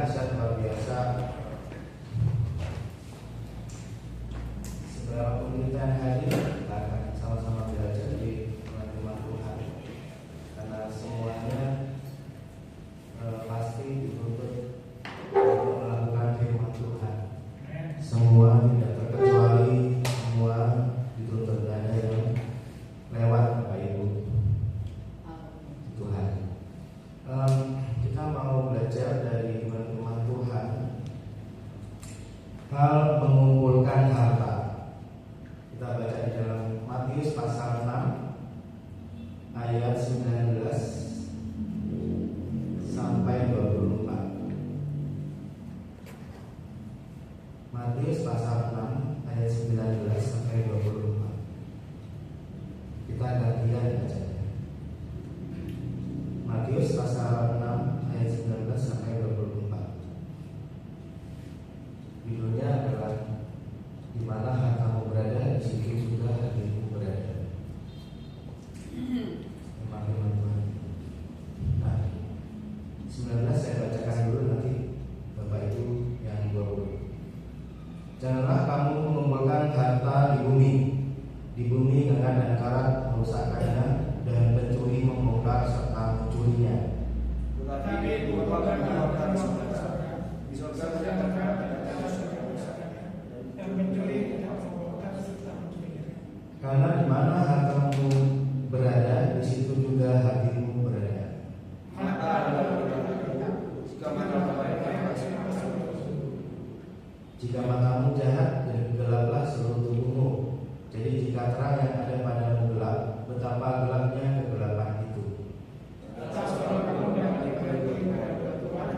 dahsyat luar biasa. Seberapapun kita yang hadir, kita akan sama-sama belajar di firman Tuhan. Karena semuanya pasti dituntut untuk melakukan firman Tuhan. Semua tidak terkecuali, semua dituntut. Tidak ada yang lewat, Bapak Ibu. Tuhan. Kita mau belajar dari firman Tuhan. Hal mengumpulkan harta. Kita baca di dalam Matius pasal 6 ayat 19 sampai 24. Matius pasal 6 ayat 19 sampai 24. Kita gantian bacanya. Matius pasal 6 ayat 19 sampai 24. Judulnya adalah di mana hartamu berada, di situ juga hatimu berada. Firman Tuhan. Nah, 19 saya bacakan dulu, nanti Bapak Ibu yang 20. Janganlah kamu mengumpulkan harta di bumi dengan dan karat merusakkannya dan pencuri membongkar serta mencurinya. Tetapi mengumpulkan harta di surga tidak terkait dan mencuri tidak membongkar serta mencurinya. Karena di mana hartamu berada, di situ juga hatimu berada. Mata adalah jika mata baik Jika matamu jahat, dan gelaplah seluruh tubuhmu. Jadi jika terang yang ada padamu gelap, betapa gelapnya kegelapan itu. atas kalau kamu dapat diberi kepada Tuhan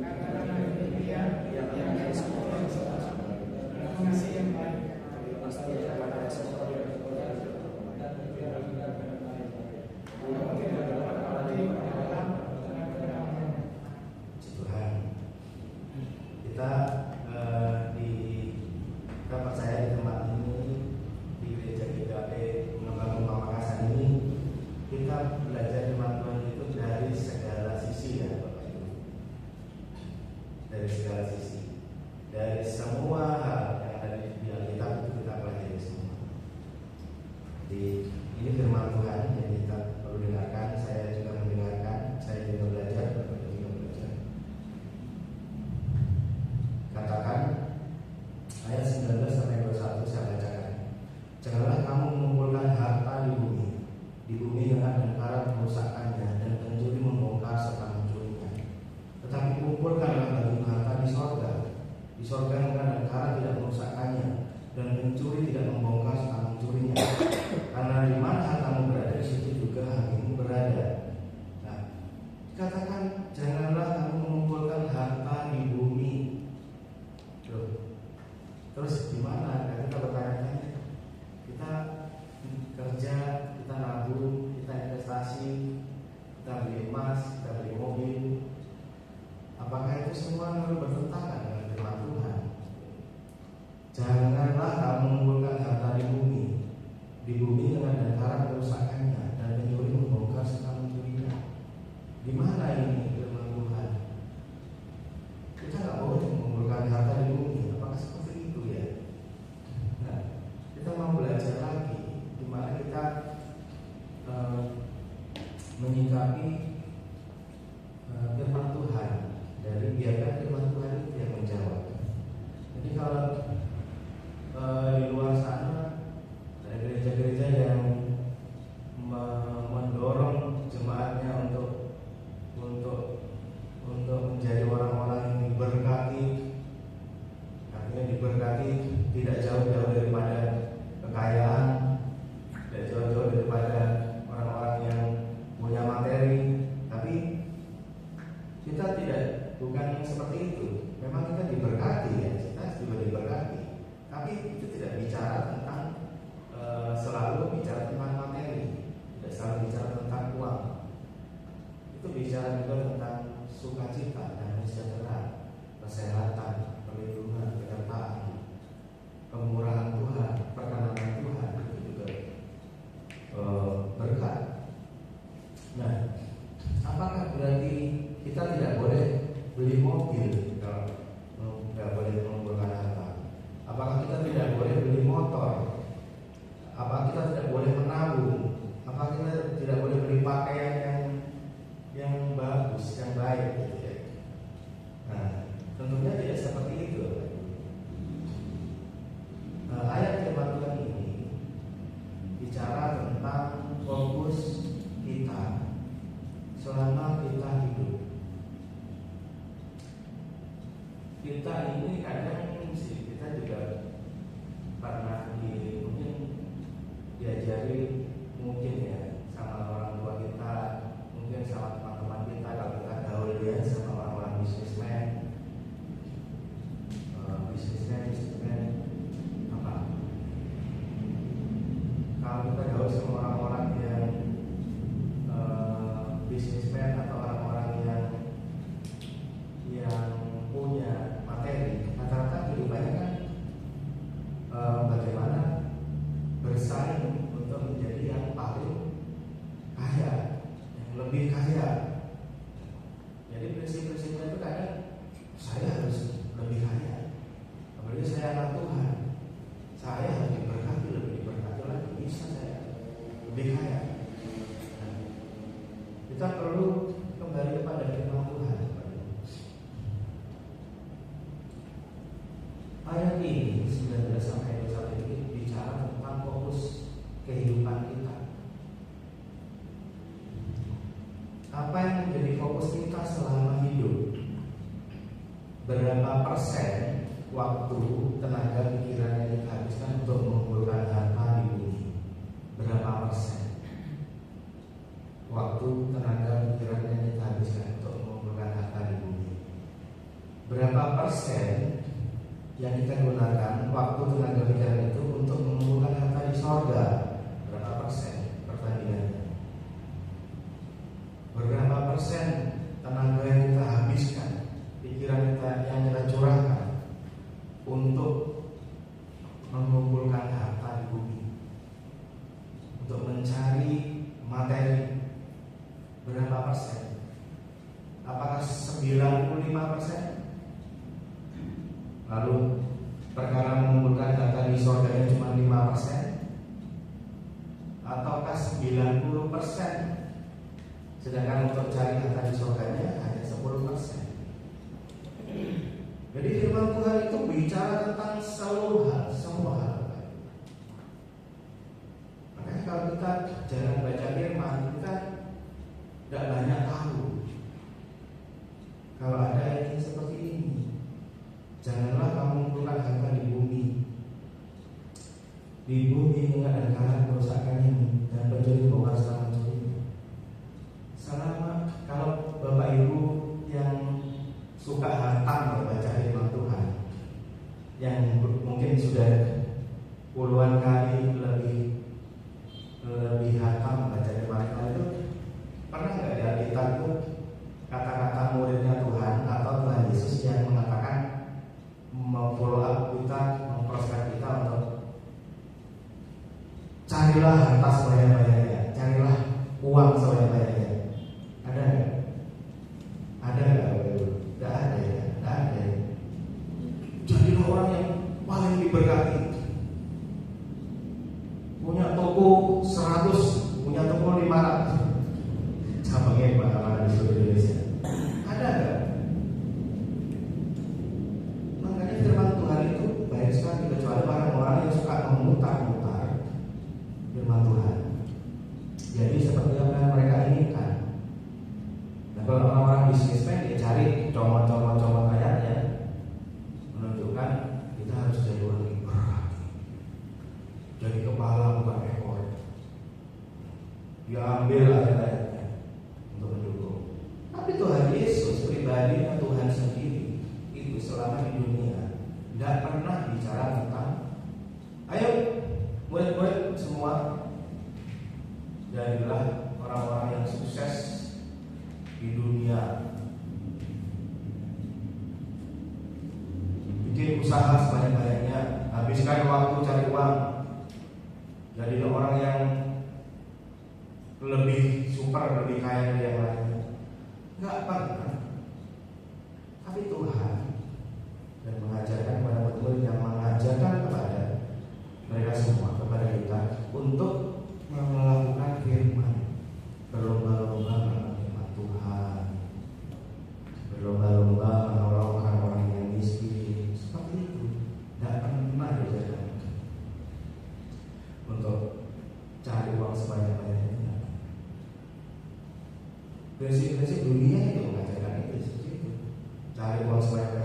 karena dia yang sesuatu yang salah dan mengasihi yang baik. Pasti kepada sesuatu yang salah dan kamu tidak dapat berarti pada Tuhan, kita kita percaya di tempat ini, di gereja GKP Pengembang Pamekasan ini, kita belajar firman Tuhan itu dari segala sisi, ya Bapak Ibu. Dari segala sisi, dari semua hal yang ada di Alkitab itu kita pelajari semua. Jadi ini firman Tuhan yang kita perlu dengarkan. Saya juga mendengarkan, saya juga belajar, Bapak Ibu juga belajar. Katakan ayat 19 sampai 21 saya bacakan. Janganlah kamu mengumpulkan harta di bumi dengan dan karat merusakkannya dan pencuri membongkar serta mencurinya. Tetapi kumpulkanlah bagimu harta di sorga. Di sorga dengan dan karat tidak merusakkannya dan pencuri tidak membongkar serta mencurinya. Karena di mana hartamu berada, di situ juga hatimu berada. Nah, dikatakan janganlah kamu mengumpulkan harta di bumi. Terus gimana? Kita bertanya-tanya. Kita kerja, kita nabung, kita investasi, kita beli emas, kita beli mobil. Apakah itu semua bertentangan dengan firman Tuhan? Janganlah kamu mengumpulkan harta di bumi dengan dan karat merusakkannya dan pencuri membongkar serta mencurinya. Di mana ini firman Tuhan? Kita nggak boleh mengumpulkan harta di bumi. Apakah seperti itu ya? Nah, kita mau belajar lagi di mana kita menyikapi firman Tuhan, dari biarkan firman Tuhan itu yang menjawab. Jadi kalau di luar sana ada gereja-gereja yang mendorong jemaatnya untuk menjadi orang-orang yang diberkati, artinya diberkati tidak jauh-jauh daripada kekayaan, tidak jauh-jauh daripada orang-orang yang punya materi. Tapi kita bukan seperti itu. Memang kita diberkati, ya, kita juga diberkati. Tapi itu tidak bicara tentang selalu bicara tentang materi, tidak selalu bicara tentang uang. Itu bicara juga tentang sukacita dan sejahtera, kesehatan, perlindungan, penyertaan, kemurahan Tuhan, perkenanan Tuhan, itu juga berkat. Nah, apakah berarti kita tidak boleh beli mobil? kalau nggak boleh mengumpulkan harta? Apakah kita tidak boleh beli motor? Apakah kita tidak boleh menabung? Apakah kita tidak boleh beli pakaian yang bagus, yang baik, gitu ya? Nah, tentunya tidak seperti itu. Ayat firman Tuhan ini bicara tentang fokus kita selama kita hidup. Kita ini kadang sih, kita juga pernah mungkin diajari mungkin ya sama orang tua kita, mungkin sama teman-teman kita kalau kita gaul ya sama orang-orang bisnismen apa? Kalau kita gaul sama orang-orang yang bisnismen atau orang-orang yang punya materi, rata-rata kehidupannya kan bagaimana bersaing untuk menjadi yang paling kaya, yang lebih kaya. Jadi prinsip-prinsipnya itu kadang saya harus lebih kaya, apalagi saya anak Tuhan, saya harus diberkati, lebih diberkati lagi, bisa saya lebih kaya. Nah, kita perlu kembali kepada firman Tuhan. Ayat ini 19 sampai 21 ini bicara tentang fokus kehidupan kita. Apa yang menjadi fokus kita selama hidup? Berapa persen waktu, tenaga, pikiran yang kita habiskan untuk mengumpulkan harta di bumi? Berapa persen waktu, tenaga, pikiran yang kita habiskan untuk mengumpulkan harta di bumi? Berapa persen yang kita gunakan waktu, tenaga, pikiran itu untuk mengumpulkan harta di sorga? Berapa persen perbandingannya? Berapa persen tenaga yang kita habiskan, pikiran kita yang kita curahkan untuk mengumpulkan harta di bumi, untuk mencari materi? Berapa persen? Apakah 95%? Lalu perkara mengumpulkan harta di surga cuma 5%, ataukah 90%? Sedangkan untuk cari harta di surganya hanya 10%. Jadi firman Tuhan itu bicara tentang semua hal. Makanya kalau kita jarang baca firman, kita tidak banyak tahu kalau ada ayat seperti ini. Janganlah kamu mengumpulkan harta di bumi. Di bumi minyak dan karat merusakkan ini, dan pencuri bongkar selama mencuri. Selama kalau Bapak Ibu yang suka hantam membaca firman Tuhan, yang mungkin sudah puluhan kali lebih hantam membaca firman Tuhan itu, pernah nggak di Alkitab itu kata-kata muridnya Tuhan atau Tuhan Yesus yang mengatakan memfollow up kita, memproses kita untuk carilah harta sebanyak-banyaknya, carilah uang sebanyak-banyaknya? Ada nggak? Ada nggak? Nggak ada ya, nggak ada ya. Jadilah orang yang paling diberkati, punya toko 100, punya toko 500, cabangnya mana-mana di seluruh Indonesia. Ada nggak? Makanya firman Tuhan itu baik sekali, kecuali orang-orang yang suka memutar-mutar firman Tuhan. Jadi seperti apa yang mereka inginkan. Nah, kalau orang-orang bisnismen dia cari comot-comot ayatnya, menunjukkan kita harus jadi orang yang berhati, jadi kepala bukan ekor. Dia ambil ayat-ayatnya untuk mendukung. Tapi Tuhan Yesus pribadi dan Tuhan sendiri itu selama di dunia tidak pernah bicara tentang ayo murid-murid semua jadilah orang-orang yang sukses di dunia, bikin usaha sebanyak-banyaknya, habiskan waktu cari uang, jadi orang yang lebih super, lebih kaya dari yang lainnya. Enggak pernah. Tapi Tuhan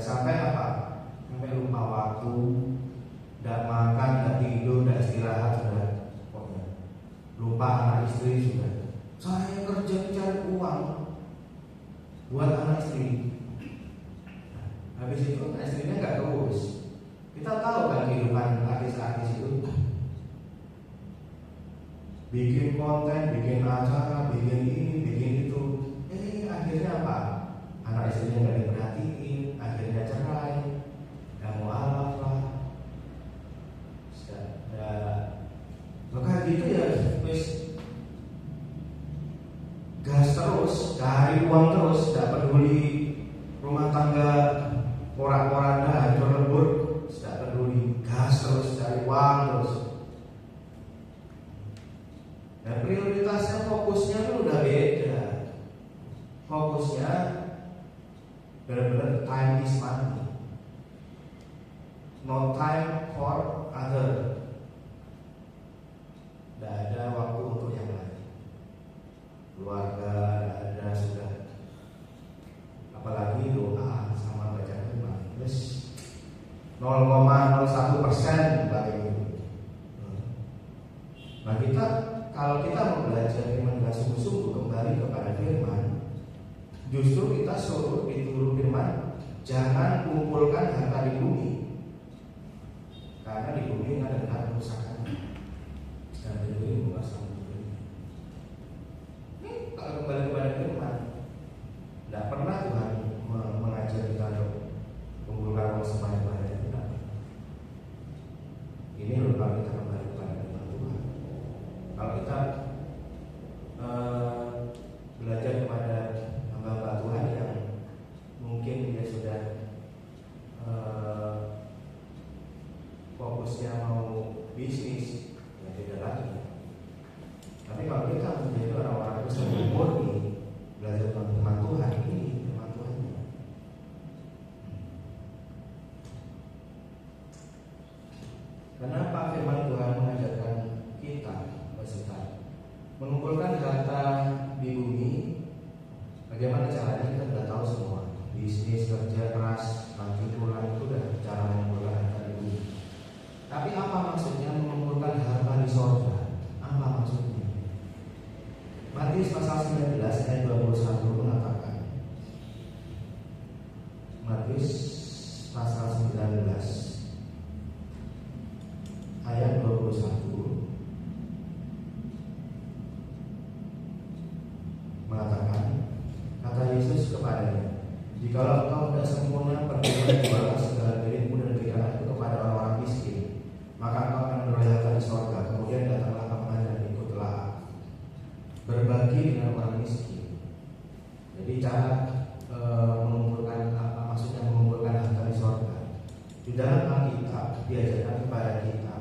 sampai apa? Sampai lupa waktu, tidak makan, tidak tidur, tidak istirahat sudah, pokoknya lupa anak istri sudah. Saya kerja cari uang buat anak istri. Habis itu istrinya nggak terus. Kita tahu kan kehidupan artis-artis itu, bikin konten, bikin acara, bikin ini, bikin itu. Akhirnya apa? Anak istrinya nggak diperhatiin, akhirnya cerai, nggak mau alaf lah. Maka gitu ya, wis gas terus, cari uang terus, tidak peduli rumah tangga porak-poranda, hancur lebur, tidak peduli, gas terus, cari uang terus. Dan prioritasnya, fokusnya itu udah beda. Fokusnya benar-benar time is money, no time for other. Tidak ada waktu untuk yang lain, keluarga tidak ada sudah, apalagi doa sama baca Quran. Terus 0,01% paling. Nah kita, kalau kita mau belajar firman dengan sungguh-sungguh kembali kepada firman, justru kita suruh dituruh firman, jangan kumpulkan harta di bumi, karena di bumi ada kerusakan dan bumi menguasai bumi. Ini kalau kembali kepada firman, tidak pernah Tuhan mengajar kita untuk kumpulkan uang sebanyak-banyaknya. Tidak. Ini loh kalau kita kembali kepada firman Tuhan. Kalau kita belajar kepada hamba Tuhan yang mungkin dia sudah fokusnya mau bisnis, ya tidak lagi. Tapi kalau kita menjadi orang-orang Kristen murni, belajar tentang firman Tuhan, ini firman Tuhannya. Kenapa firman Tuhan mengajarkan kita mengumpulkan harta di bumi? Bagaimana caranya? Kita sudah tahu semua. Bisnis, kerja keras, mati pulang, itu sudah cara mengumpulkan harta di bumi. Tapi apa maksudnya mengumpulkan harta di sorga? Apa maksudnya? Matius pasal 19 ayat 21 mengatakan, Matius pasal 19 ayat 21 mengatakan, kata Yesus kepadanya, jikalau engkau tidak sempurna, pergilah jualah segala milikmu dan berikanlah itu kepada orang-orang miskin, maka engkau akan memperoleh harta di sorga. Kemudian datanglah kemari dan ikutlah aku. Berbagi dengan orang miskin. Jadi cara mengumpulkan, apa maksudnya mengumpulkan harta di sorga? Di dalam Alkitab diajarkan kepada kita,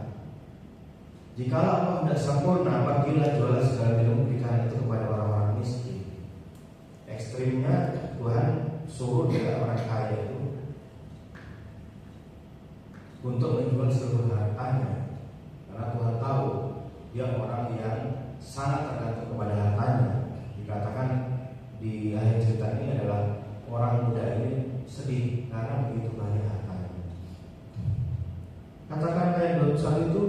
jikalau engkau tidak sempurna, pergilah jualah segala milikmu, berikan itu kepada orang-orang miskin. Ekstrimnya Tuhan suruh dia orang kaya itu untuk menjual seluruh hartanya, karena Tuhan tahu dia orang yang sangat tergantung kepada hartanya. Dikatakan di akhir cerita ini adalah orang muda ini sedih karena begitu banyak hartanya. Katakan ayat 21 itu,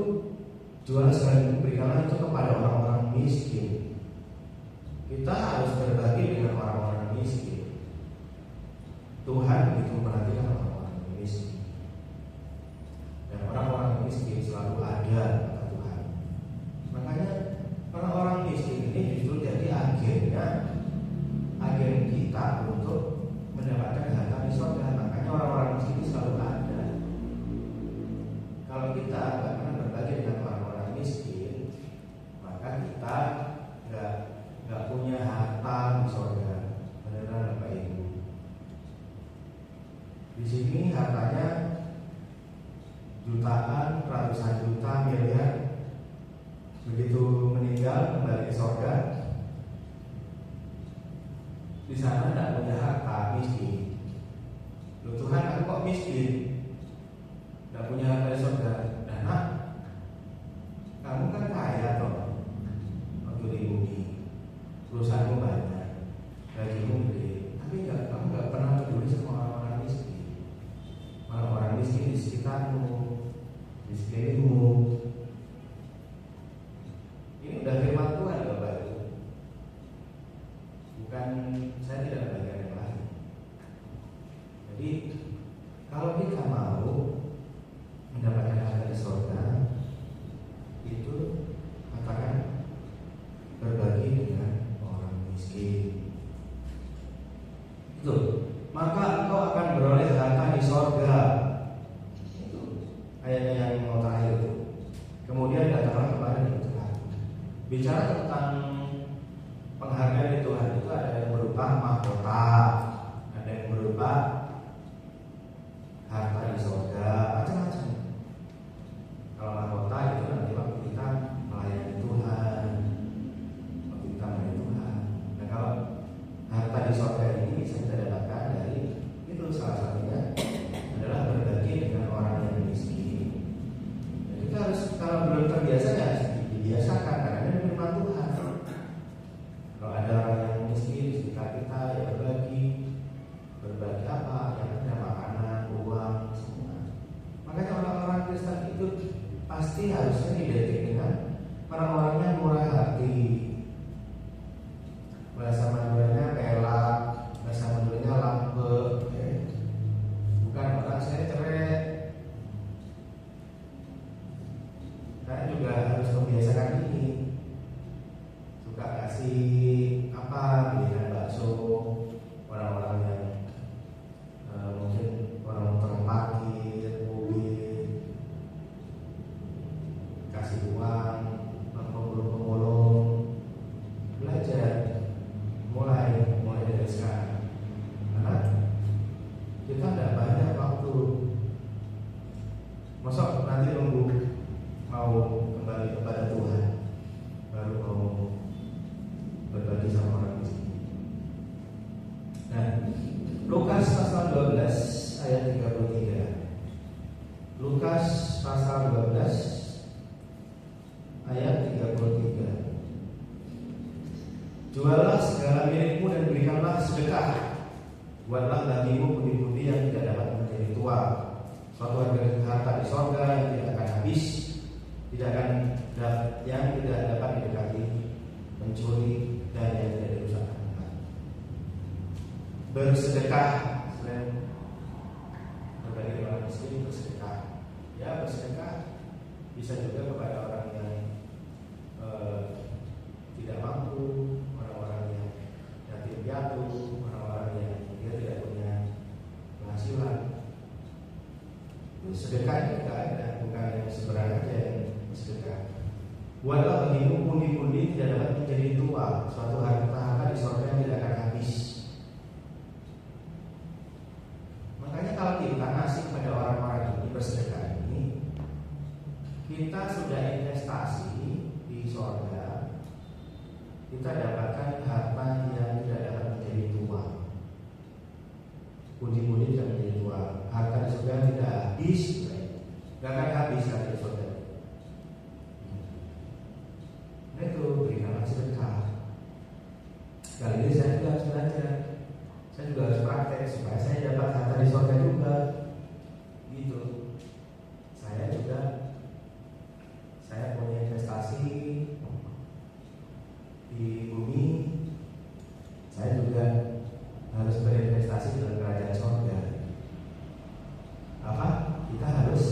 jual sekali berikanlah itu kepada orang-orang miskin. Kita harus berbagi dengan orang-orang miskin. Tuhan begitu memperhatikan orang-orang miskin. Dan orang-orang miskin selalu ada, kata Tuhan. Makanya orang-orang miskin ini justru jadi agen kita untuk mendapatkan harta di surga. Makanya orang-orang miskin itu selalu ada. Kalau kita tidak pernah berbagi dengan orang-orang miskin, maka kita nggak punya harta di surga. Benar Bapak Ibu. Di sini hartanya jutaan, ratusan juta, miliar. Begitu meninggal kembali ke surga, di sana tidak punya harta, miskin. Loh Tuhan, aku kok miskin? Tidak punya harta di surga. Nah, kamu kan kaya toh, waktu di bumi, perusahaanmu banyak, gajimu gede, tapi kamu nggak pernah peduli sama orang-orang miskin. di sekelilingmu. Ini udah firman Tuhan Bapak Ibu. Bukan, saya tidak bagian yang lain. Jadi kalau kita mau mendapatkan harta di surga, itu katakan berbagi dengan orang miskin. Itu, maka engkau akan beroleh harta di surga. Itu ayatnya yang mau terakhir itu. Kemudian datanglah kepada Tuhan. Bicara tentang penghargaan di Tuhan itu ada yang berupa mahkota, ada yang berupa harta di surga, macam-macam. Kalau mahkota itu nanti waktu kita melayani Tuhan, waktu kita melayani Tuhan. Nah kalau harta di surga ini bisa kita dapatkan dari itu, salah satunya adalah berbagi dengan orang yang miskin. Dan kita harus, kalau belum terbiasa ya dibiasakan, karena ini firman Tuhan. Kalau ada orang yang miskin di sekitar kita, ya berbagi apa? Yang ada makanan, uang, semua. Makanya orang-orang Kristen itu pasti harusnya identik dengan orang-orang yang murah hati. Bahasa Maduranya pelak, bahasa Maduranya lambe. Bukan orang saya cerai. Saya juga harus membiasakan ini. Suka kasih apa, belikan bakso orang-orang yang mungkin orang terparkir mobil, kasih uang, pemulung, belajar mulai dari sekarang. Karena kita tidak banyak waktu. Masa nanti nunggu mau kembali kepada Tuhan baru mau berbagi sama orang miskin. Nah, Lukas pasal 12 ayat 33. Lukas pasal 12 ayat 33. Jualah segala milikmu dan berikanlah sedekah. Buatlah bagimu pundi-pundi yang tidak dapat menjadi tua, suatu harta di sorga yang tidak akan habis, yang tidak dapat didekati mencuri, dan yang tidak dirusak. Bersedekah, selain berbagi orang miskin, bersedekah. Ya, bersedekah bisa juga kepada orang yang tidak mampu, orang-orang yang yatim piatu, orang-orang yang dia tidak punya penghasilan. Sedekah itu tidak ada, bukan yang seberang aja yang sedekah. Buatlah bagimu pundi-pundi tidak dapat menjadi tua, suatu harta di surga yang tidak akan habis. Makanya kalau kita ngasih kepada orang-orang ini, bersedekah ini, kita sudah investasi di surga. Kita dapatkan harta yang tidak dapat menjadi tua. Pundi-pundi tidak menjadi tua. Harta di surga tidak habis, tidak akan habis harta di surga. Nah itu berikanlah sedekah. Kali ini saya juga harus belajar. Saya juga harus praktek supaya saya dapat harta di surga juga. Gitu. Saya punya investasi di bumi. Saya juga harus berinvestasi dalam kerajaan surga. Apa? Kita harus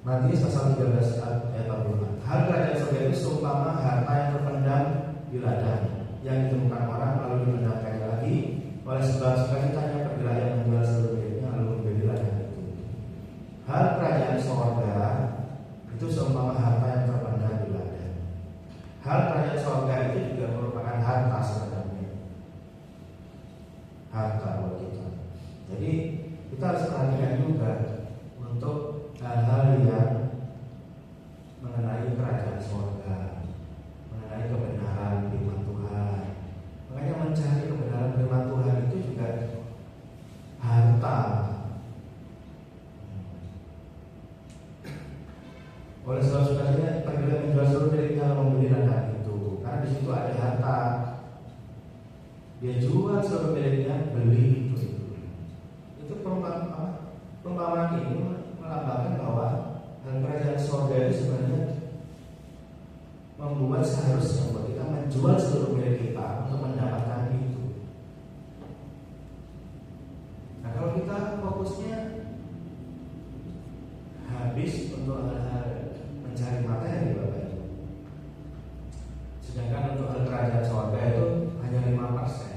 Matius pasal 13 ayat 44. Hal kerajaan surga itu seumpama harta yang terpendam di ladang, yang ditemukan orang lalu dipendamkannya lagi. Oleh sebab sukacitanya pergilah ia menjual seluruh miliknya lalu membeli ladang itu. Hal kerajaan surga itu seumpama harta yang terpendam di ladang. Hal kerajaan surga itu juga merupakan harta sebenarnya, harta buat kita. Jadi kita harus perhatikan juga untuk hal-hal yang mengenai kerajaan surga, mengenai kebenaran firman Tuhan. Makanya mencari kebenaran firman Tuhan itu juga harta. Oleh sebab sukacitanya pergilah menjual seluruh miliknya lalu membeli ladang itu, karena di situ ada harta. Dia jual seluruh miliknya, beli itu. Itu perumpamaan ini melambangkan bahwa kerajaan surga itu sebenarnya membuat seharusnya buat kita menjual seluruh milik kita untuk mendapatkan itu. Nah, kalau kita fokusnya habis untuk hal-hal mencari materi, Bapak Ibu, sedangkan untuk hal kerajaan surga itu hanya 5%.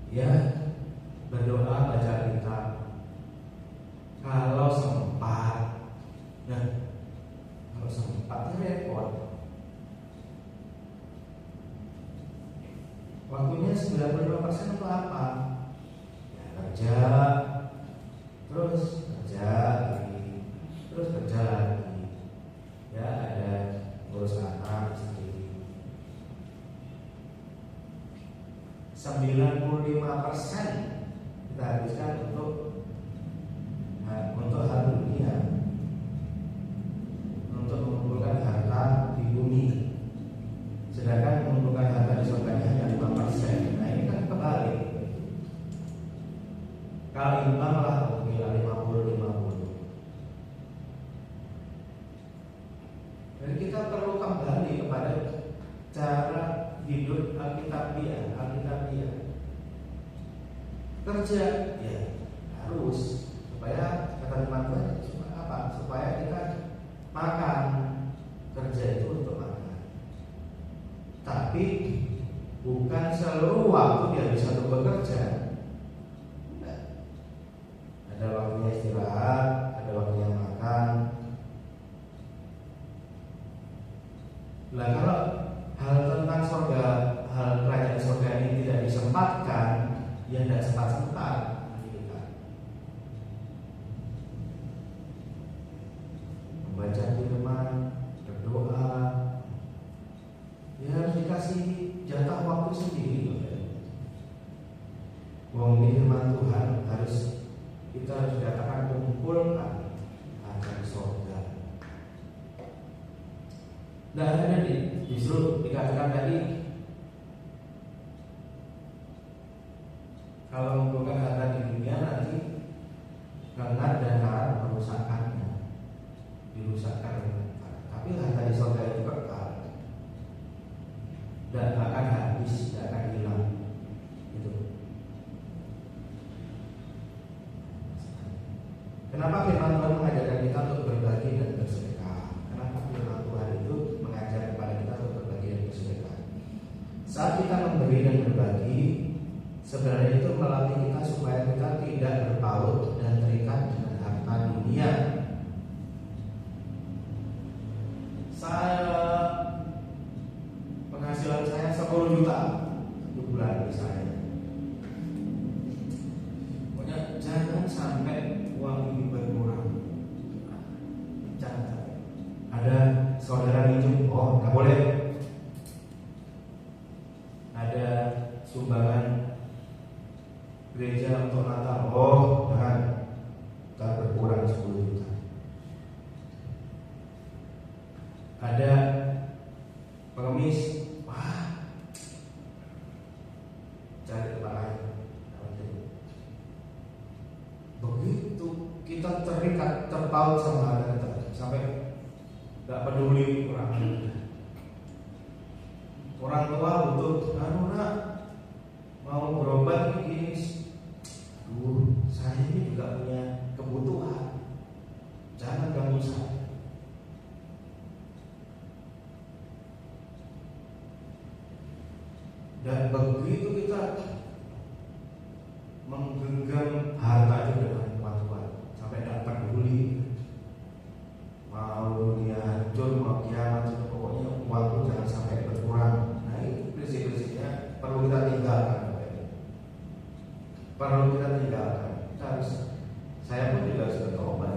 Ya, berdoa, baca Alkitab kalau sempat. Nah, kalau sempatnya repot. Waktunya 95% untuk apa? Ya, kerja, terus kerja lagi, terus kerja lagi. Ya, ada ngurus anak, istri. 95% kita habiskan untuk hal dunia, untuk mengumpulkan harta di bumi, sedangkan mengumpulkan harta di surga hanya 5%. Nah, ini kan kebalik. Kalau imbang lah, oke lah 50-50. Jadi kita perlu kembali kepada cara hidup Alkitabiah. Kerja ya harus, supaya kata teman-teman apa? Supaya kita makan. Kerja itu untuk makan. Tapi bukan seluruh waktu dia bisa untuk bekerja. Ada waktunya istirahat, ada waktunya makan. Lah kalau hal tentang surga, hal kerajaan surga ini tidak disempatkan, ya tidak sempat-sempat kita membaca firman, berdoa. Ya harus dikasih jatah waktu sendiri. Wong firman Tuhan kita harus dikatakan kumpulkan akan surga. Nah, ada justru dikatakan tadi, kalau mengumpulkan harta di dunia nanti lengan dan karat merusakkannya, dirusakkan. Tapi harta di surga itu kekal dan akan habis, tidak akan hilang. Gitu. Kenapa firman Tuhan mengajarkan kita untuk berbagi dan bersedekah? Kenapa firman Tuhan itu mengajar kepada kita untuk berbagi dan bersedekah? Saat kita memberi dan berbagi, sebenarnya itu melatih kita supaya kita tidak berpaut dan terikat dengan harta dunia. Penghasilan saya 10 juta satu bulan misalnya. Pokoknya jangan sampai uang ini berkurang. Jangan. Ada saudara minjem, oh nggak boleh. Ada sumbangan gereja untuk Natal, oh jangan, ntar berkurang 10 juta. Ada pengemis, wah, cari tempat lain. Begitu kita terikat, terpaut sama harta kita, sampai nggak peduli orang tua butuh, nak mau berobat ini. Saya ini juga punya kebutuhan. Jangan ganggu saya. Dan begitu kita menggenggam harta itu dengan kuat-kuat sampai tidak peduli mau dunia hancur mau kiamat, pokoknya uang itu jangan sampai berkurang. Nah itu prinsip-prinsipnya perlu kita tinggalkan. Perlu kita tinggalkan. Kita harus, saya pun juga harus bertobat.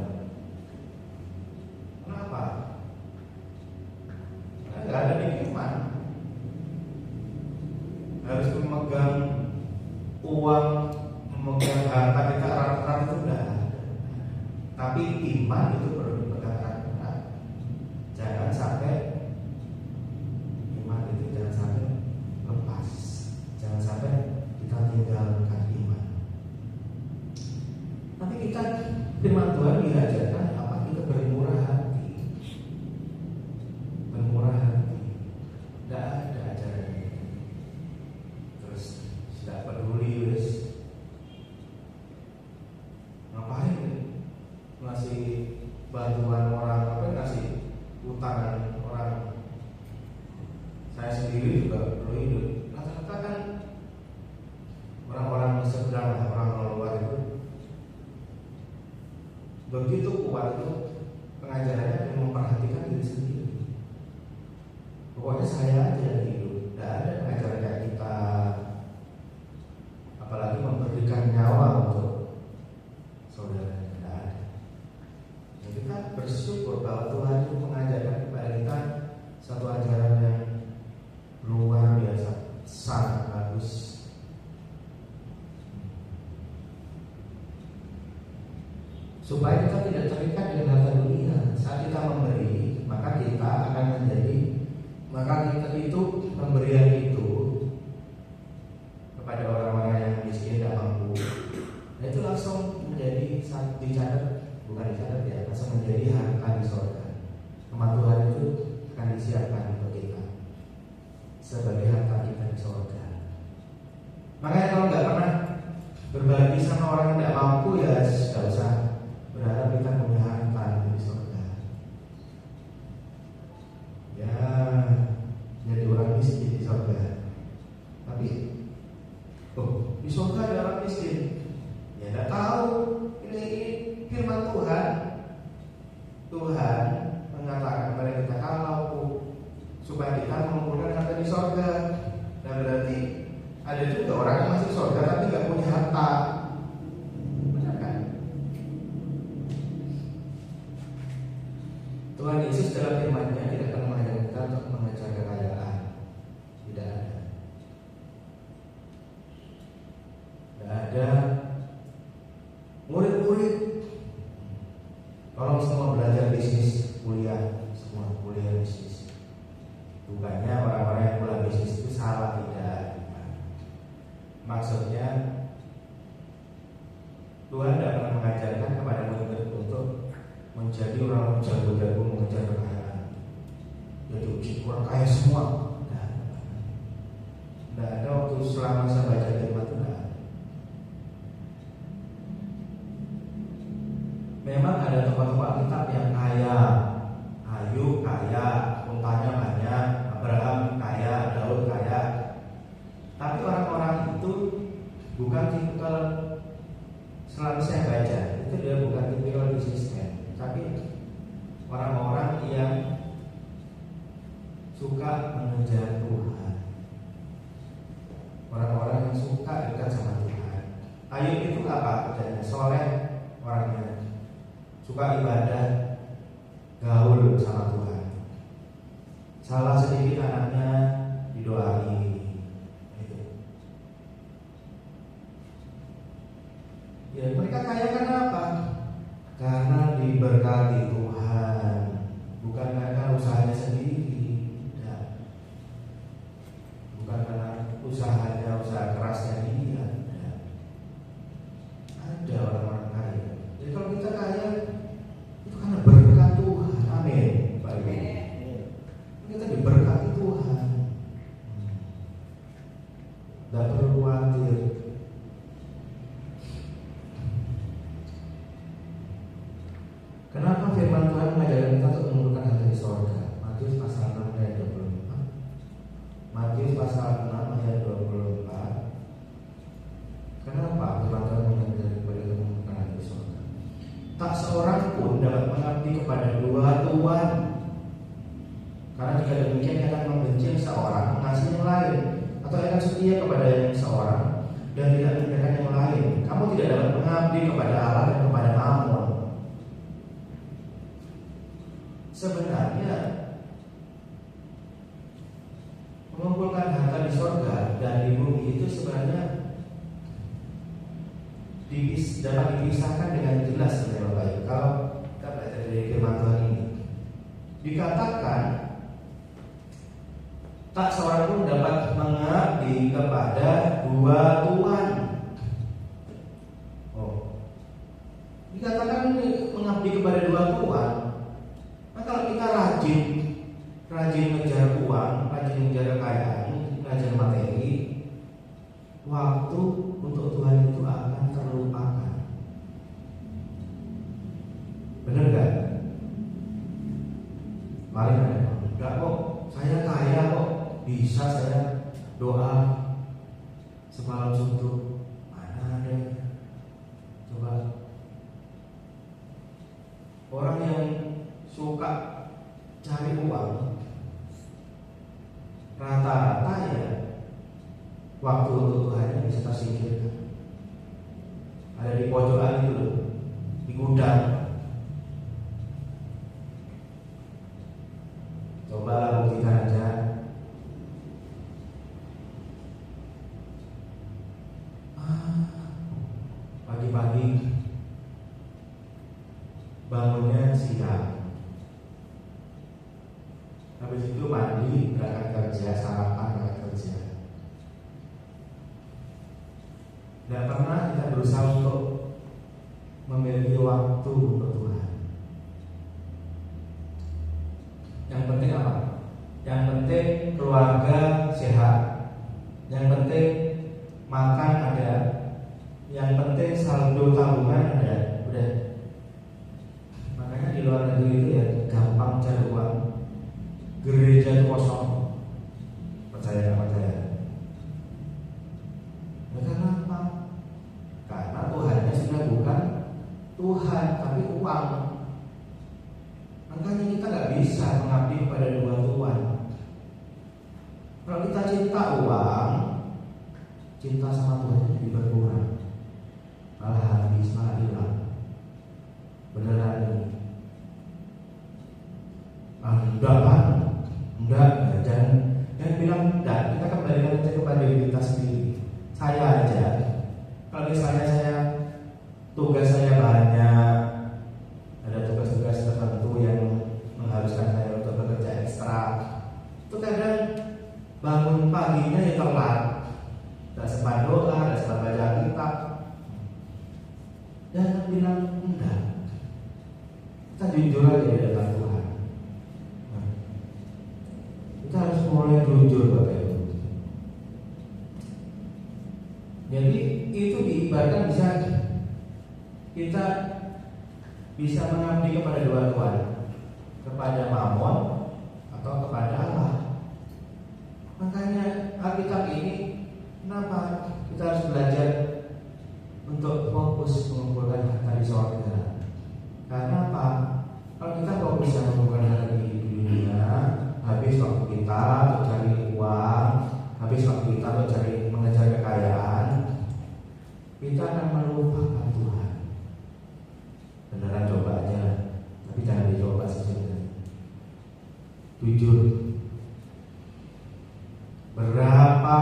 Kenapa? Karena tidak ada nikmat. Harus memegang uang, memegang harta kita erat-erat itu sudah ada. Tapi iman itu perlu dipegang erat-erat. Jangan sampai iman itu jangan sampai lepas. Jangan sampai kita tinggalkan iman. Tapi kita firman Tuhan diajarkan apa? Kita bermurah hati. Bermurah hati. Tidak ada ajaran itu. Terus tidak peduli wis. Ngapain ngasih bantuan orang, apa ngasih utangan orang. Saya sendiri juga perlu hidup. Rata-rata kan orang-orang seberang, orang luar itu begitu kuat itu pengajarannya yang memperhatikan diri sendiri. Pokoknya saya aja yang hidup, tidak ada pengajaran kayak kita. Apalagi memberikan nyawa untuk saudara, tidak ada. Jadi kita bersyukur bahwa Tuhan itu mengajarkan kepada kita satu ajaran yang luar biasa, sangat bagus. Supaya kita tidak terikat dengan harta dunia. Saat kita memberi, maka kita akan menjadi, maka kita itu pemberian itu kepada orang-orang yang miskin dan mampu, nah itu langsung menjadi dicatat, bukan dicatat ya, langsung menjadi harta di surga. Nama Tuhan itu akan disiapkan untuk kita sebagai harta kita di surga. Makanya kalau nggak pernah berbagi sama orang yang tidak mampu, ya tidak usah berharap kita punya harta di surga. Ya, jadi orang miskin di surga. Tapi, di surga ada orang miskin. Ya, tidak tahu. Ini firman Tuhan. Tuhan mengatakan kepada kita kalau supaya kita mengumpulkan harta di surga. Dan berarti ada juga orang yang masuk surga tapi nggak punya harta. Benar kan? Tuhan Yesus dalam firman-Nya tidak akan mengajarkan kita untuk mengejar kekayaan. Tidak ada. Tidak ada murid-murid. Tolong semua belajar bisnis, kuliah, semua kuliah bisnis. Bukannya orang-orang yang kuliah bisnis itu salah, tidak. Maksudnya Tuhan tidak pernah mengajarkan kepada murid untuk menjadi orang jago-jago mengejar kekayaan. Jadi orang kaya semua. Tidak ada waktu selama saya baca firman itu. Memang ada tokoh-tokoh Alkitab yang kaya. Ayub kaya, untanya banyak. Abraham kaya, Daud kaya. Tapi orang-orang itu bukan tipikal, selalu saya baca, itu dia bukan tipikal bisnismen. Tapi orang-orang yang suka mengejar Tuhan, orang-orang yang suka dekat sama Tuhan. Ayub itu apa? Kerjanya soleh, orangnya suka ibadah, gaul sama Tuhan. Salah sedikit anaknya didoain. Ya, mereka kaya karena apa? Karena diberkati Tuhan, bukan karena usahanya sendiri. Ya. Bukan karena usahanya, usaha kerasnya dia. Ya. Ada orang-orang kaya. Jadi kalau kita kaya, itu karena berkat Tuhan. Amin. Baik. Kita diberkati Tuhan. Tidak perlu khawatir. Kenapa firman Tuhan mengajarkan kita untuk mengumpulkan harta di surga? Matius pasal 6 ayat 24. Matius pasal 6 ayat 24. mengabdi kepada dua tuan. Karena jika demikian ia akan membenci seorang, mengasihi yang lain, atau ia akan setia kepada yang seorang dan tidak meninggalkan yang lain. Kamu tidak dapat mengabdi kepada Allah dan kepada Mammon. Sebenarnya mengumpulkan harta di sorga dan di bumi itu sebenarnya dapat dipisahkan dengan jelas oleh Bapak Ibu. Kalau kita belajar dari firman Tuhan ini, dikatakan tak seorang pun dapat mengabdi kepada dua tuan. Dikatakan ini mengabdi kepada dua tuan. Nah, kalau kita rajin mengejar uang, rajin mengejar kekayaan, mengejar materi, waktu untuk Tuhan itu akan terlupakan. Benar gak? Mari enggak kok, saya kaya kok, bisa saya doa semalam suntuk. Mana ada? Coba orang yang suka cari uang, rata-rata ya waktu untuk Tuhan bisa tersingkirkan. Ada di pojokan itu loh, di gudang. Cobalah buktikan aja. Pagi-pagi bangunnya siang, habis itu mandi, berangkat kerja, sarapan, berangkat kerja. Tidak pernah kita berusaha untuk memiliki waktu untuk Tuhan. Yang penting apa? Yang penting keluarga sehat. Yang penting makan ada. Yang penting saldo tabungan ada. Udah. Makanya di luar negeri itu ya gampang cari uang. Gereja itu kosong. Percaya nggak percaya? Ya, karena apa? Karena Tuhannya sudah bukan Tuhan, tapi uang. Makanya kita nggak bisa mengabdi kepada dua tuan. Kalau kita cinta uang, cinta sama Tuhan jadi berkurang, malah habis, malah hilang. Beneran ini? Enggak kan? Enggak, jangan bilang enggak. Kita kembalikan aja kepada diri kita sendiri. Saya aja, kalau misalnya tugas saya banyak, ada tugas-tugas tertentu yang mengharuskan saya untuk bekerja ekstra, itu kadang bangun paginya ya telat, tidak sempat doa, tidak sempat baca kitab. Jangan bilang enggak. Kita jujur aja di depan Tuhan. Kita harus mulai jujur Bapak Ibu. Jadi itu diibaratkan kita bisa mengabdi kepada dua tuan, kepada Mammon atau kepada Allah. Makanya Alkitab ini kenapa kita harus belajar untuk fokus mengumpulkan harta di surga? Karena apa? Kalau kita fokus yang mengumpulkan harta di dunia, habis waktu kita untuk cari uang, habis waktu kita untuk cari mengejar kekayaan, kita akan melupakan Tuhan. Beneran coba aja, tapi jangan dicoba saja. Jujur, berapa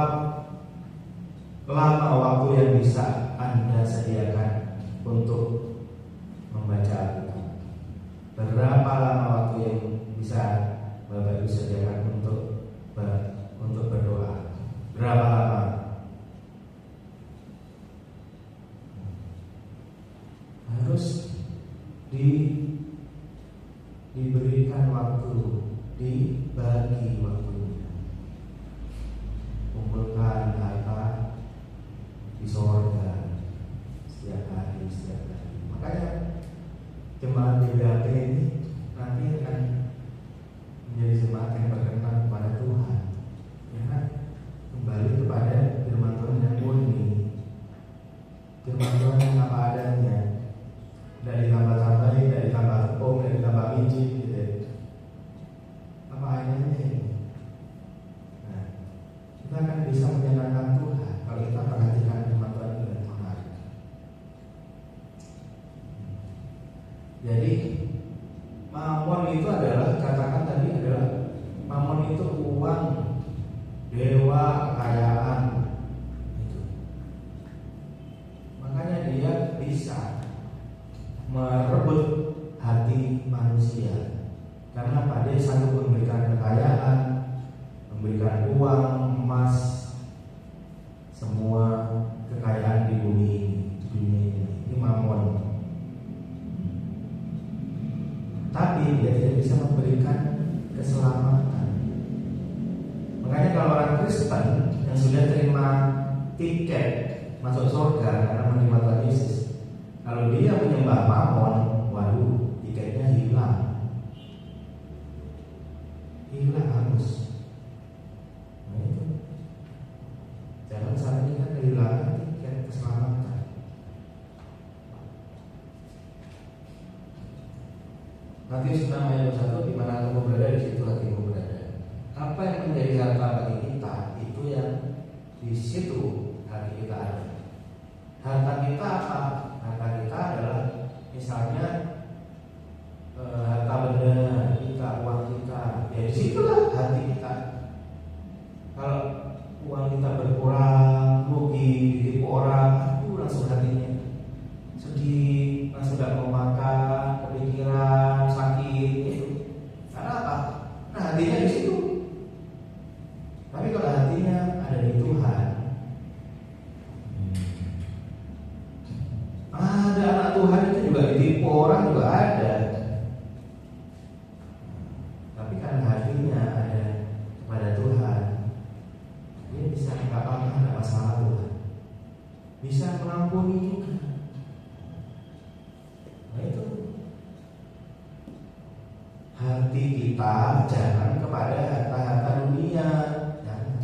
lama waktu yang bisa Anda sediakan untuk membaca Alkitab? Berapa lama waktu yang bisa Bapak Ibu sediakan untuk berdoa? Berapa lama? Harus diberikan waktu, dibagi waktunya. Kumpulkan harta di sorga setiap hari. Makanya jemaat DBAP ini nanti akan menjadi jemaat yang berkenan kepada Tuhan, ya, kembali kepada firman Tuhan yang murni, firman Tuhan yang apa adanya, tidak ditambah-tambahin, tidak ditambah tepung, tidak ditambah mamon itu adalah, katakan tadi adalah mamon itu uang, dewa, kekayaan. Itu. Makanya dia bisa merebut hati manusia. Karena apa? Dia sanggup memberikan kekayaan, memberikan uang, emas, semua kekayaan di bumi ini, di dunia ini. Ini mamon. Tapi dia tidak bisa memberikan keselamatan. Makanya kalau orang Kristen yang sudah terima tiket masuk surga karena menerima Tuhan Yesus, kalau dia menyembah mamon, waduh, tiketnya hilang hangus. Nah itu, jangan sampai kita kehilangan tiket keselamatan. Matius 6 ayat 1, di mana kamu berada, di situ hatimu berada. Apa yang menjadi harta bagi kita, itu yang di situ hati kita ada. Harta kita apa? Harta kita adalah misalnya harta benda kita, uang kita. Ya di situlah hati kita. Kalau uang kita berkurang, rugi, ditipu orang, itu langsung hatinya sedih, langsung tidak mau makan, kepikiran, sakit, itu. Karena apa? Nah hatinya di situ. Tapi kalau hatinya ada di Tuhan, ada anak Tuhan itu juga ditipu orang juga ada. Tapi kan hatinya ada kepada Tuhan, dia bisa nggak apa-apa, nggak masalah Tuhan, bisa mengampuni juga. Nah itu, hati kita jangan kepada harta-harta dunia, jangan.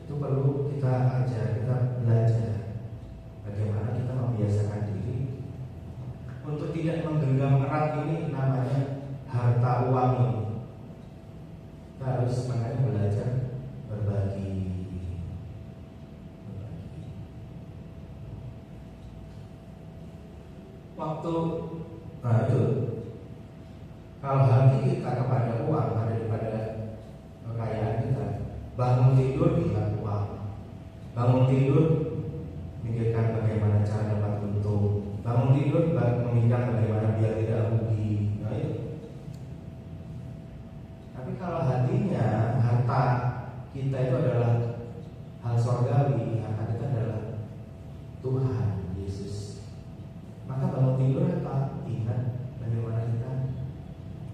Itu perlu kita ajar, kita belajar bagaimana kita membiasakan diri untuk tidak menggenggam erat ini namanya harta uang ini. Kita harus makanya belajar berbagi. Waktu, nah itu, kalau hati kita kepada uang ada daripada kekayaan kita, bangun tidur ingat uang, bangun tidur mikirkan bagaimana cara dapat untung, bangun tidur memikirkan bagaimana biar tidak rugi. Nah itu. Tapi kalau hatinya, harta kita itu adalah hal surgawi, harta kita adalah Tuhan Yesus, maka bangun tidur apa? Ingat bagaimana kita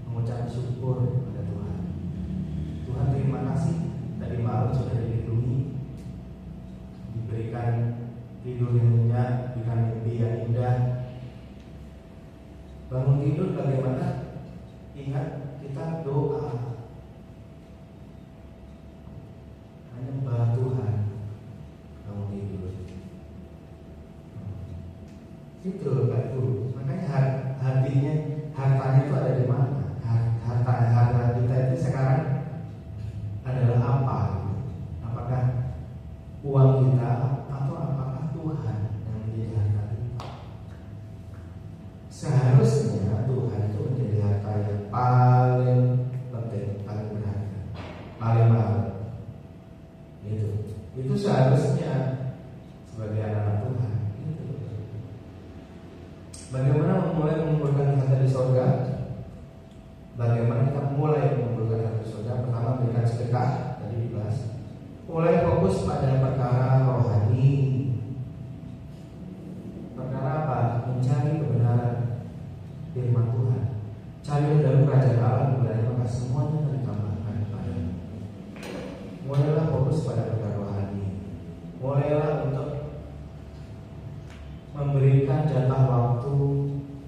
mengucap syukur kepada Tuhan. Tuhan terima kasih tadi malam sudah dilindungi, diberikan tidur yang nyenyak, diberikan mimpi yang indah. Bangun tidur bagaimana? Ingat kita doa, menyembah Tuhan. Bangun tidur itu Pak Ibu. Makanya hatinya, hartanya itu ada di mana? Harta kita itu sekarang adalah apa? Apakah uang kita atau apakah Tuhan yang menjadi harta kita? Seharusnya Tuhan itu menjadi harta yang paling penting, paling berharga, paling mahal. Itu seharusnya sebagai anak Tuhan. Bagaimana memulai mengumpulkan harta di surga? Bagaimana kita mulai mengumpulkan harta di surga? Pertama, berikan sedekah, tadi dibahas. Mulai fokus pada perkara rohani. Perkara apa? Mencari kebenaran firman Tuhan. Cari dalam kerajaan Allah kebenaran, maka semuanya akan ditambahkan kepadamu. Mulailah fokus pada perkara rohani. Mulailah untuk memberikan jatah waktu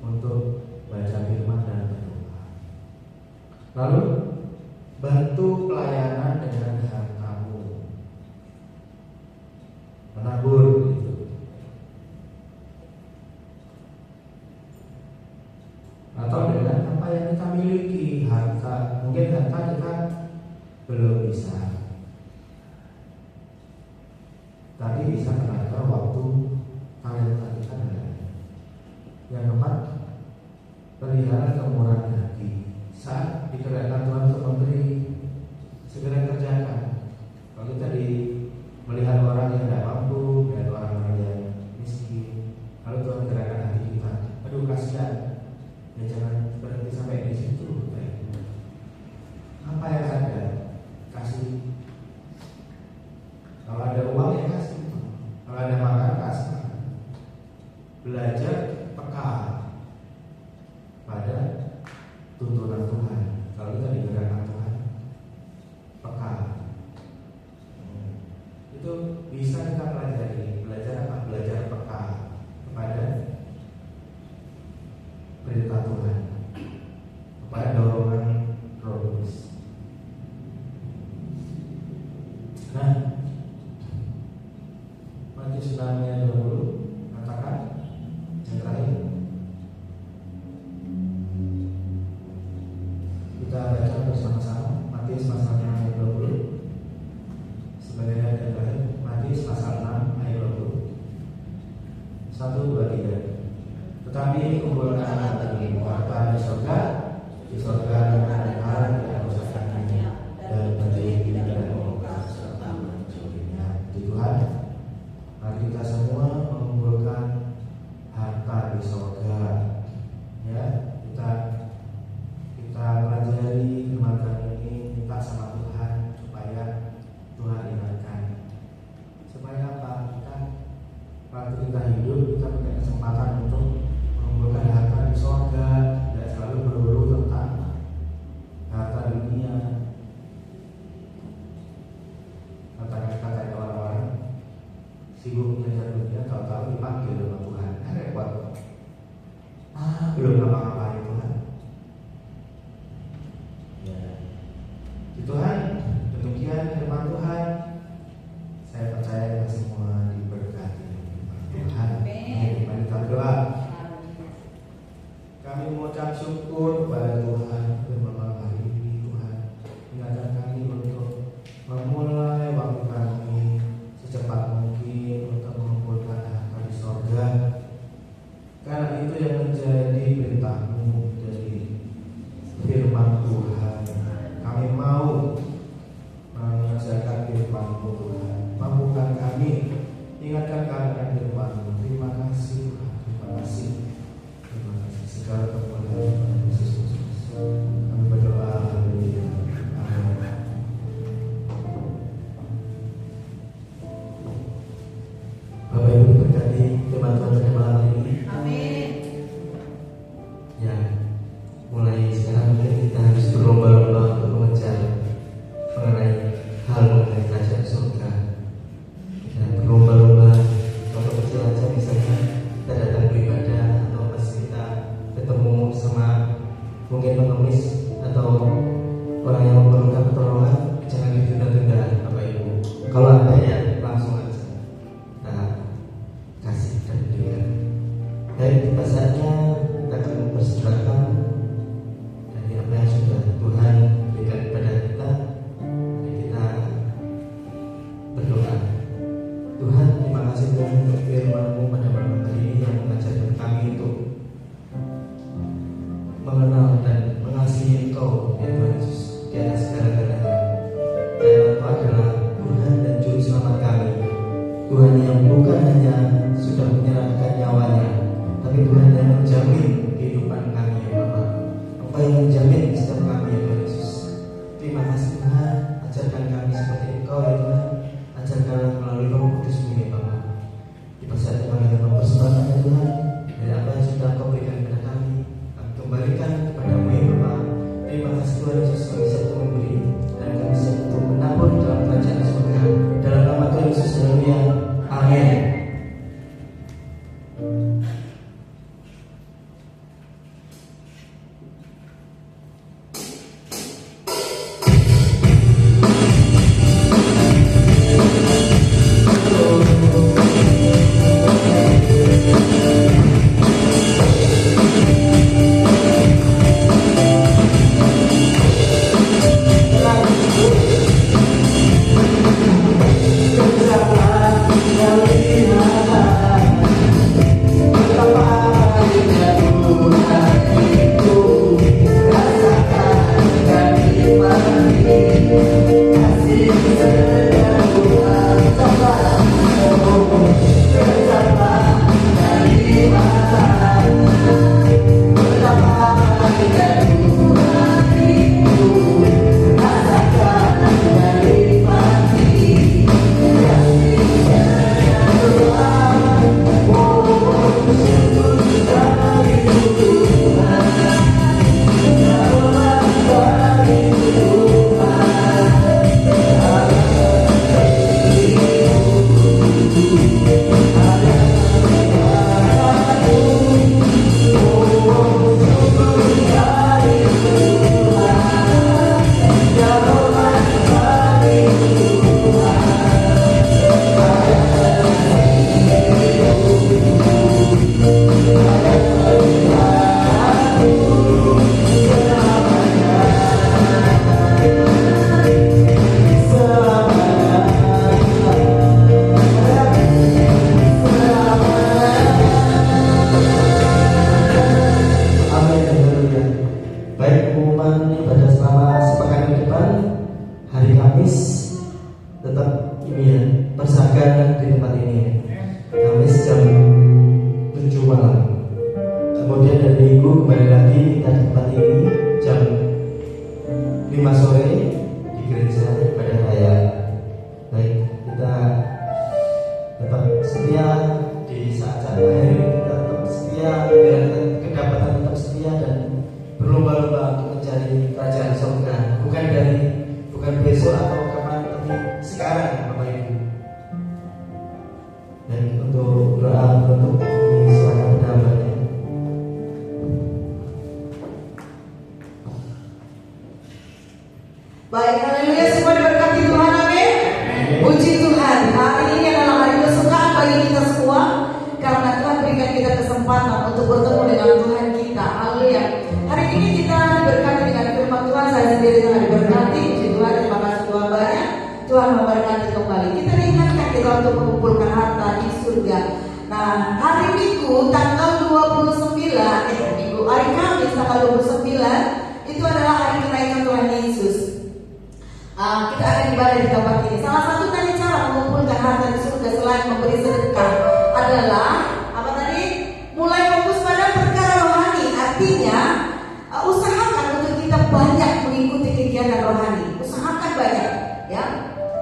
untuk baca firman dan berdoa. Lalu bantu pelayanan dengan hartamu, menabur gitu. Atau dengan apa yang kita miliki, harta. Mungkin harta kita belum bisa, tapi bisa tenaga, waktu, talenta kita ada. Yang keempat, pelihara kebenaran, kemurahan hati. Saat dikerjakan Tuhan untuk memberi, segera kerjakan. Kalau kita melihat orang yang tidak mampu, melihat orang yang miskin, lalu Tuhan gerakan hati kita, aduh kasihan, ya jangan berhenti sampai di situ. Apa yang ada, kasih. Kalau ada uang ya kasih, kalau ada makan kasih. Belajar peka pada tuntunan Tuhan. Kalau kita digerakkan Tuhan, peka. Itu bisa kita pelajari. Belajar apa? Belajar peka kepada perintah Tuhan, kepada dorongan Roh Kudus. Nah, Matius 6 ayat 20 katakan yang terakhir. Kita baca bersama-sama Matius pasal 6 ayat 20 sebagai ayat yang terakhir. Matius pasal 6 ayat 20. 1, 2, 3. Tetapi kumpulkanlah bagimu harta di surga yang ada tidak rusakkannya dan menjadi tidak membuka serta mencurinya. Di Tuhan, mari kita semua mengumpulkan harta di surga. Ya, kita pelajari firman ini, minta sama Tuhan supaya Tuhan ingatkan. Supaya apa? Waktu kita hidup, kita punya kesempatan untuk mengumpulkan harta di surga, tidak selalu melulu tentang harta dunia. Kata-kata orang-orang sibuk mengejar dunia, tahu-tahu dipanggil oleh Tuhan. Repot. Belum ngapa-ngapain Tuhan. Ya. Di Tuhan, demikian firman Tuhan. Saya percaya kita semua diberkati Tuhan. Mari kita berdoa. Kami mengucap syukur kepada Tuhan untuk malam hari ini. Tuhan, ingatkan kami untuk memulai waktu kami secepat mungkin untuk mengumpulkan harta di sorga. Karena itu yang menjadi perintah-Mu, jadi firman Tuhan. Kami mau mengerjakan firman-Mu Tuhan. Mampukan kami, ingatkan kami akan firman-Mu. Terima kasih Tuhan, terima kasih. Terima kasih segala kemuliaan Tuhan Yesus Kristus. Kami berdoa, haleluya. Amin. Bapak Ibu diberkati firman Tuhan pada malam hari ini. Amin. Ya, mulai sekarang mungkin kita harus berlomba-lomba untuk mengejar mengenai kerajaan surga. Ya, berlomba-lomba. Kalau kecil aja misalnya kita datang beribadah atau pas kita ketemu sama mungkin pengemis atau orang yang memerlukan pertolongan, jangan ditunda-tunda Bapak Ibu. Kalau ada ya langsung aja. Nah, kasih dan berikan. Baik, tiba saatnya kita akan mempersembahkan dari apa yang sudah Tuhan berikan kepada kita. Mari kita berdoa. Tuhan, terima kasih Tuhan untuk firman-Mu pada malam hari ini yang mengajarkan kami untuk mengenal dan mengasihi Engkau, ya Tuhan Yesus, di atas segala-galanya. Dan Engkau adalah Tuhan dan Juru Selamat kami. Tuhan yang bukan hanya sudah menyerahkan nyawanya, tapi Tuhan yang menjamin kehidupan kami, ya Bapa. Engkau yang menjamin setiap kami, ya Tuhan Yesus. Terima kasih Tuhan, ajarkan kami seperti Engkau, ya Tuhan. Ajarkanlah melalui Roh Kudus-Mu, ya Bapa. Di saat kami akan mempersembahkan, ya Tuhan, dari apa yang sudah Engkau berikan kepada kami kembalikan kepada-Mu, ya Bapa. Terima kasih Tuhan Yesus, kami siap untuk memberi dan kami siap untuk menabur dalam kerajaan surga. Dalam nama Tuhan Yesus, haleluya. Amin. kita di tempat ini jam 5 sore di gereja pada raya. Baik, kita tetap setia di saat-saat akhir, kita tetap setia dan kedapatan tetap setia dan berlomba-lomba untuk mencari kerajaan surga, bukan besok atau kapan, tapi sekarang, Bapak Ibu. Dan untuk doa untuk silakan berdamai. Baik, haleluya, semua diberkati Tuhan, amin. Puji Tuhan, hari ini adalah hari kesukaan bagi kita semua, karena Tuhan berikan kita kesempatan untuk bertemu dengan Tuhan kita. Haleluya. Hari ini kita diberkati dengan firman Tuhan. Saya sendiri sangat diberkati. Puji Tuhan, terima kasih Tuhan banyak. Tuhan memberkati kembali. Kita diingatkan kita untuk mengumpulkan harta di surga. Nah, hari Minggu tanggal 29, hari Kamis tanggal 29 itu adalah hari kenaikan Tuhan Yesus. Kita akan ibadah di tempat ini. Salah satu tadi cara mengumpulkan harta di surga selain memberi sedekah adalah apa tadi? Mulai fokus pada perkara rohani. Artinya usahakan untuk kita banyak mengikuti kegiatan rohani. Usahakan banyak, ya.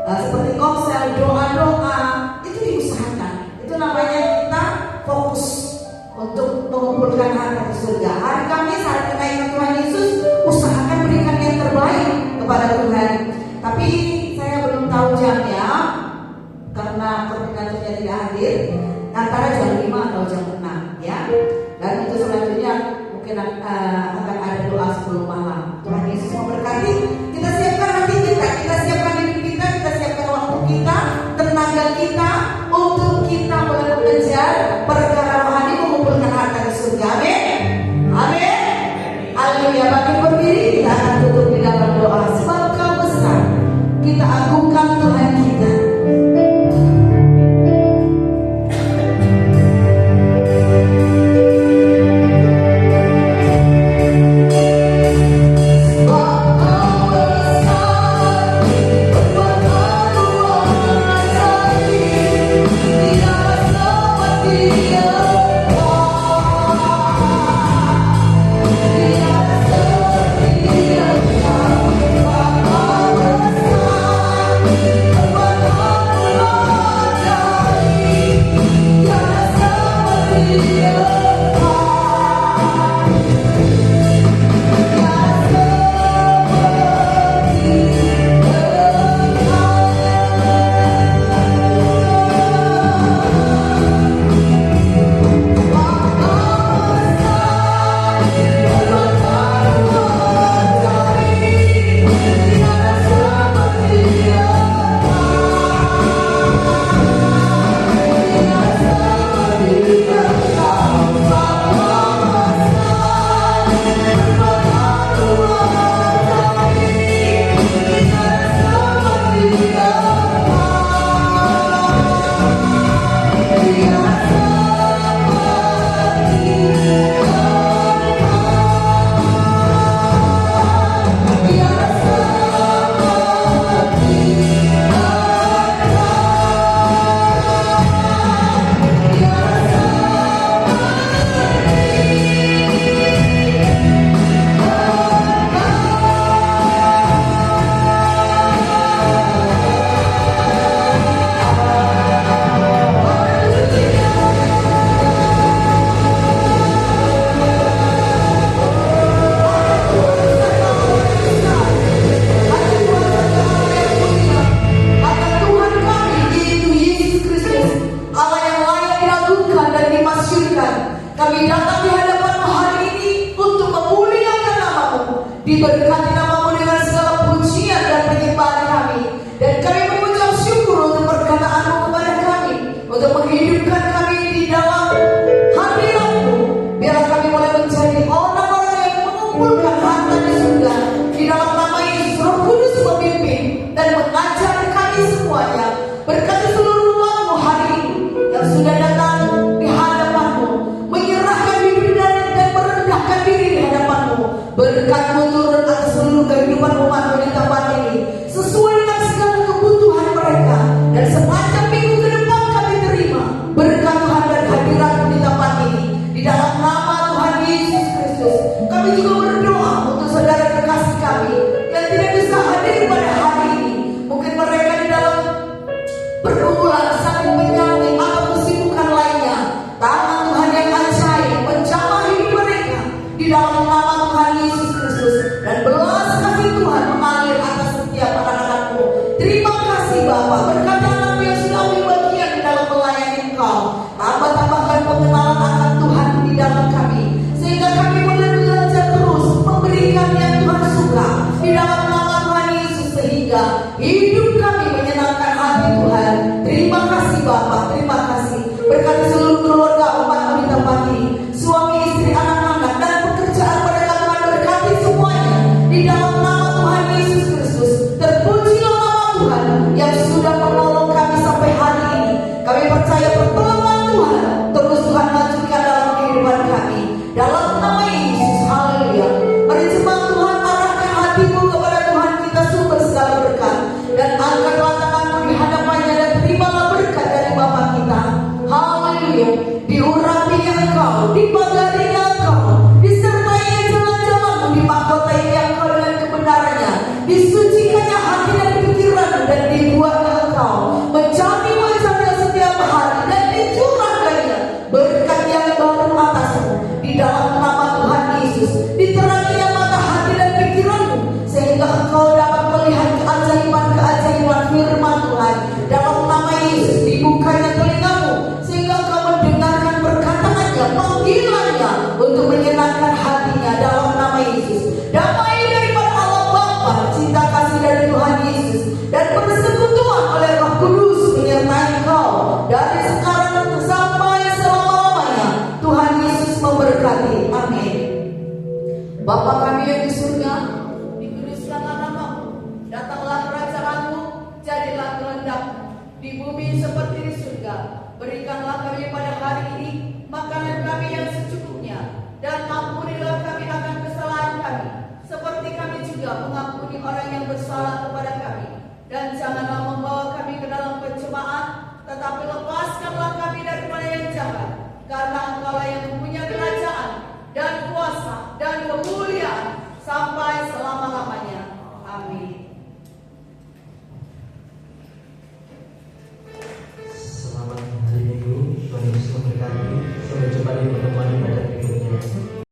Seperti komsel, doa-doa itu diusahakan. Itu namanya kita fokus untuk mengumpulkan harta di surga. Hari Kamis, hari kenaikan Tuhan Yesus, usahakan berikan yang terbaik kepada Tuhan. Tapi saya belum tahu jamnya karena koordinatornya tidak hadir, antara jam 5 atau jam 6, ya. Dan untuk selanjutnya mungkin akan ada doa sebelum malam. Tuhan Yesus memberkati. Kita siapkan hati kita siapkan diri kita siapkan waktu kita, tenaga kita untuk kita mengejar perkara rohani, mengumpulkan harta di surga. Amin. Amin. Haleluya. Bagi berdiri, kita akan tutup di dalam doa. Sebab Kau besar, kita agungkan Tuhan kita. Diberkati namamu dengan segala pujian dan penyembahan kami. Dan kami mengucap syukur untuk perkataanmu kepada kami, untuk menghidupkan kami di dalam hadiratmu. Biarlah kami boleh menjadi orang-orang yang mengumpulkan harta di surga. Di dalam nama Yesus, Roh Kudus memimpin dan mengajar kami semuanya. Berkati seluruh umatmu hari ini yang sudah datang di hadapanmu, menyerahkan diri dan merendahkan diri di hadapanmu. Berkat-Mu turun atas seluruh kehidupan umat-Mu di tempat ini, sesuai dengan segala kebutuhan mereka. Dan sepanjang minggu ke depan kami terima berkat Tuhan dan hadirat-Mu di tempat ini. Di dalam nama Tuhan Yesus Kristus, kami juga berdoa untuk saudara kekasih kami yang tidak bisa hadir pada hari ini. Mungkin mereka di dalam pergumulan, saling penyakit atau kesibukan lainnya. Tangan Tuhan yang ajaib menjamah hidup mereka di dalam nama Tuhan Yesus Kristus, dan belas kasih Tuhan mengalir atas setiap anak-anakmu. Terima kasih Bapa, berkati anak yang sudah ambil bagian di dalam melayani Engkau. Tambahkan pengenalan akan Tuhan di dalam kami, sehingga kami boleh belajar terus memberikan yang Tuhan suka di dalam nama Tuhan Yesus, sehingga hidup kami menyenangkan hati Tuhan. Terima kasih Bapa, terima kasih. Berkati seluruh keluarga umat kami tempati, suami, istri, anak-anak, dan pekerjaan mereka Tuhan, berkati semuanya di dalam nama Tuhan Yesus Kristus. Terpujilah nama Tuhan yang sudah menolong kami sampai hari ini. Kami percaya pertolongan Tuhan terus Tuhan lanjutkan dalam kehidupan kami, dalam nama Yesus. Haleluya. Mari jemaat Tuhan, arahkan hatimu kepada Tuhan kita, sumber segala berkat, dan angkatlah tanganmu di hadapannya dan terimalah berkat dari Bapa kita. Haleluya. Diurapinya engkau, dipagarinya engkau, disertainya jalan-jalanmu, dimahkotainya engkau dengan kebenarannya, disucikannya hati dan pikiranmu, dan dibuatnya engkau menjadi wajahnya setiap hari, dan dicurahkannya berkat yang baru atasmu di dalam nama Tuhan Yesus. Diteranginya mata hati dan pikiranmu, sehingga engkau dapat melihat keajaiban-keajaiban firman Tuhan dalam nama Yesus. Dibukanya telingamu sehingga engkau mendengarkan perkataannya, panggilannya untuk menyenangkan hatinya dalam nama Yesus. Damai daripada Allah Bapa, cinta kasih dari Tuhan Yesus, dan persekutuan oleh Roh Kudus menyertai engkau dari sekarang sampai selama-lamanya. Tuhan Yesus memberkati. Amin. Bapa kami yang di surga, dikuduskanlah namamu, datanglah kerajaanmu, jadilah kehendakmu di bumi seperti di surga. Berikanlah kami pada hari ini makanan kami yang secukupnya, dan ampunilah kami akan kesalahan kami, seperti kami juga mengampuni orang yang bersalah kepada kami. Dan janganlah membawa kami ke dalam pencobaan, tetapi lepaskanlah kami daripada yang jahat, karena Engkaulah yang